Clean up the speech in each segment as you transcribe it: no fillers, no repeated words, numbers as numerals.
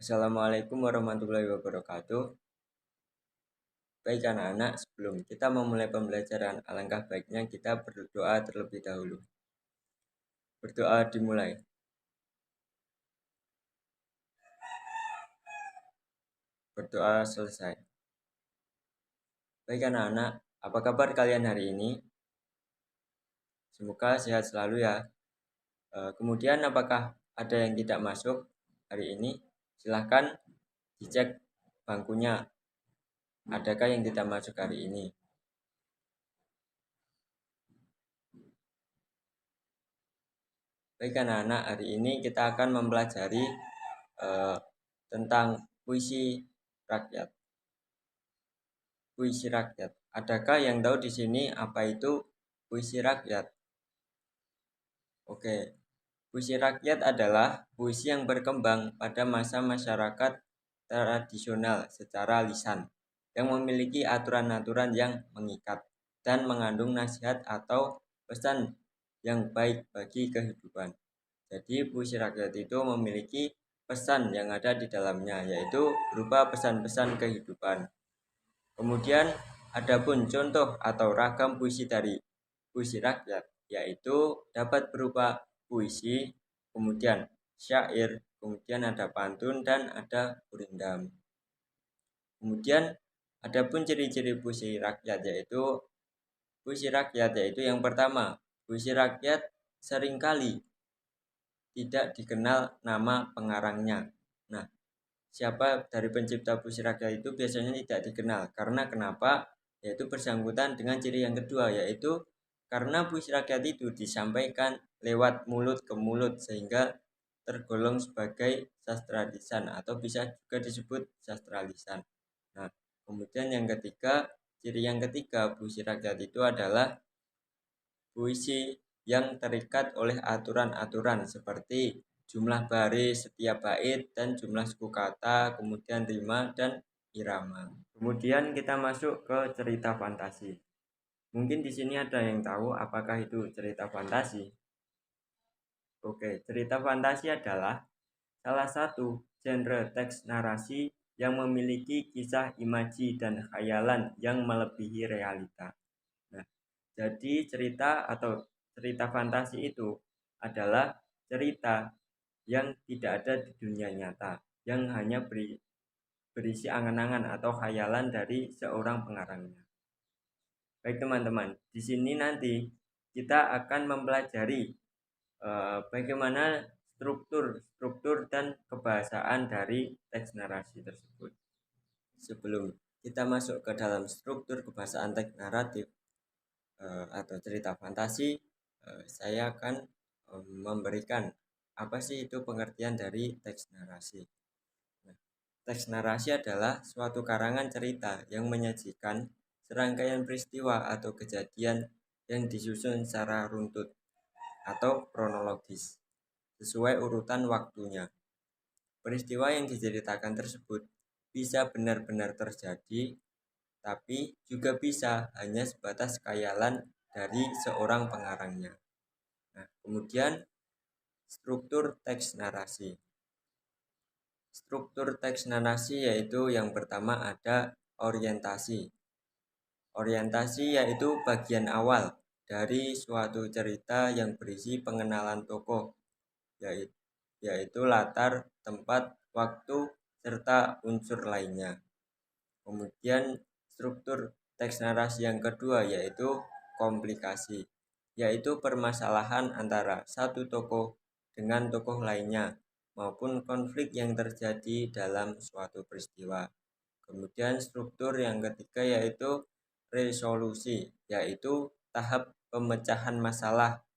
Assalamualaikum warahmatullahi wabarakatuh. Baik anak-anak, sebelum kita memulai pembelajaran, alangkah baiknya kita berdoa terlebih dahulu. Berdoa dimulai. Berdoa selesai. Baik anak-anak, apa kabar kalian hari ini? Semoga sehat selalu ya. Kemudian apakah ada yang tidak masuk hari ini? Silahkan dicek bangkunya. Adakah yang tidak masuk hari ini? Baik anak-anak, hari ini kita akan mempelajari tentang puisi rakyat. Puisi rakyat. Adakah yang tahu di sini apa itu puisi rakyat? Oke. Puisi rakyat adalah puisi yang berkembang pada masa masyarakat tradisional secara lisan yang memiliki aturan-aturan yang mengikat dan mengandung nasihat atau pesan yang baik bagi kehidupan. Jadi puisi rakyat itu memiliki pesan yang ada di dalamnya, yaitu berupa pesan-pesan kehidupan. Kemudian adapun contoh atau ragam puisi dari puisi rakyat, yaitu dapat berupa puisi, kemudian syair, kemudian ada pantun dan ada gurindam. Kemudian adapun ciri-ciri puisi rakyat yaitu yang pertama, puisi rakyat seringkali tidak dikenal nama pengarangnya. Nah, siapa dari pencipta puisi rakyat itu biasanya tidak dikenal. Karena kenapa? Yaitu bersangkutan dengan ciri yang kedua, yaitu karena puisi rakyat itu disampaikan lewat mulut ke mulut sehingga tergolong sebagai sastra lisan atau bisa juga disebut sastra lisan. Nah, kemudian ciri yang ketiga puisi rakyat itu adalah puisi yang terikat oleh aturan-aturan seperti jumlah baris setiap bait dan jumlah suku kata, kemudian rima dan irama. Kemudian kita masuk ke cerita fantasi. Mungkin di sini ada yang tahu apakah itu cerita fantasi? Oke, cerita fantasi adalah salah satu genre teks narasi yang memiliki kisah imaji dan khayalan yang melebihi realita. Nah, jadi cerita fantasi itu adalah cerita yang tidak ada di dunia nyata, yang hanya berisi angan-angan atau khayalan dari seorang pengarangnya. Baik teman-teman, di sini nanti kita akan mempelajari bagaimana struktur dan kebahasaan dari teks narasi tersebut. Sebelum kita masuk ke dalam struktur kebahasaan teks naratif atau cerita fantasi, saya akan memberikan apa sih itu pengertian dari teks narasi. Nah, teks narasi adalah suatu karangan cerita yang menyajikan serangkaian peristiwa atau kejadian yang disusun secara runtut atau kronologis sesuai urutan waktunya. Peristiwa yang diceritakan tersebut bisa benar-benar terjadi, tapi juga bisa hanya sebatas khayalan dari seorang pengarangnya. Nah, kemudian struktur teks narasi. Struktur teks narasi yaitu yang pertama ada orientasi. Orientasi yaitu bagian awal dari suatu cerita yang berisi pengenalan tokoh, yaitu latar, tempat, waktu, serta unsur lainnya. Kemudian struktur teks narasi yang kedua yaitu komplikasi, yaitu permasalahan antara satu tokoh dengan tokoh lainnya maupun konflik yang terjadi dalam suatu peristiwa. Kemudian struktur yang ketiga yaitu resolusi, yaitu tahap pemecahan masalah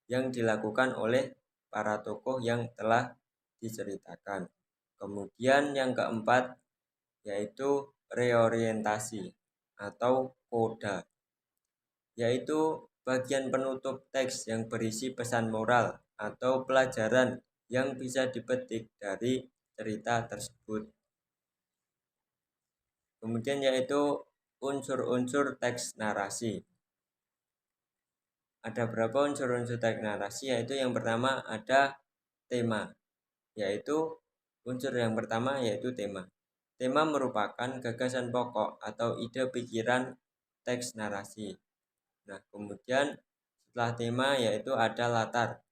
yang dilakukan oleh para tokoh yang telah diceritakan. Kemudian yang keempat yaitu reorientasi atau koda, yaitu bagian penutup teks yang berisi pesan moral atau pelajaran yang bisa dipetik dari cerita tersebut. Kemudian yaitu unsur-unsur teks narasi. Ada berapa unsur-unsur teks narasi? Yaitu yang pertama ada tema, yaitu Unsur yang pertama yaitu tema. Tema merupakan gagasan pokok atau ide pikiran teks narasi. Nah, kemudian setelah tema yaitu ada latar.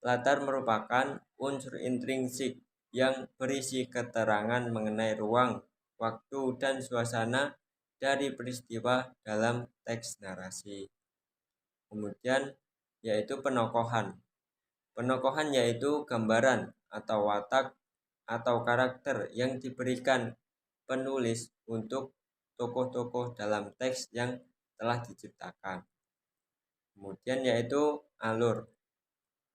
Latar merupakan unsur intrinsik yang berisi keterangan mengenai ruang, waktu, dan suasana dari peristiwa dalam teks narasi. Kemudian yaitu penokohan. Penokohan yaitu gambaran atau watak atau karakter yang diberikan penulis untuk tokoh-tokoh dalam teks yang telah diciptakan. Kemudian yaitu alur.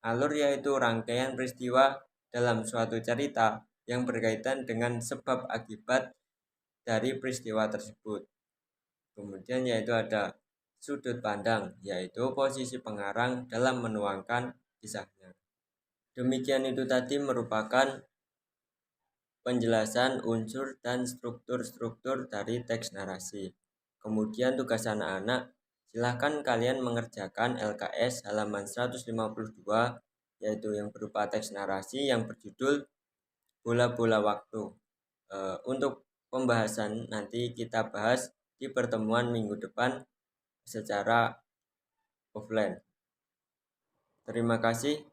Alur yaitu rangkaian peristiwa dalam suatu cerita yang berkaitan dengan sebab akibat dari peristiwa tersebut. Kemudian yaitu ada sudut pandang, yaitu posisi pengarang dalam menuangkan kisahnya. Demikian itu tadi merupakan penjelasan unsur dan struktur-struktur dari teks narasi. Kemudian tugas anak-anak, silahkan kalian mengerjakan LKS halaman 152, yaitu yang berupa teks narasi yang berjudul Bola-bola Waktu. Untuk pembahasan nanti kita bahas di pertemuan minggu depan secara offline. Terima kasih.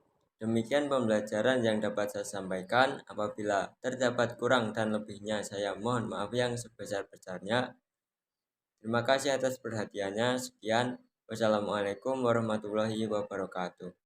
Demikian pembelajaran yang dapat saya sampaikan. Apabila terdapat kurang dan lebihnya, saya mohon maaf yang sebesar-besarnya. Terima kasih atas perhatiannya. Sekian. Wassalamualaikum warahmatullahi wabarakatuh.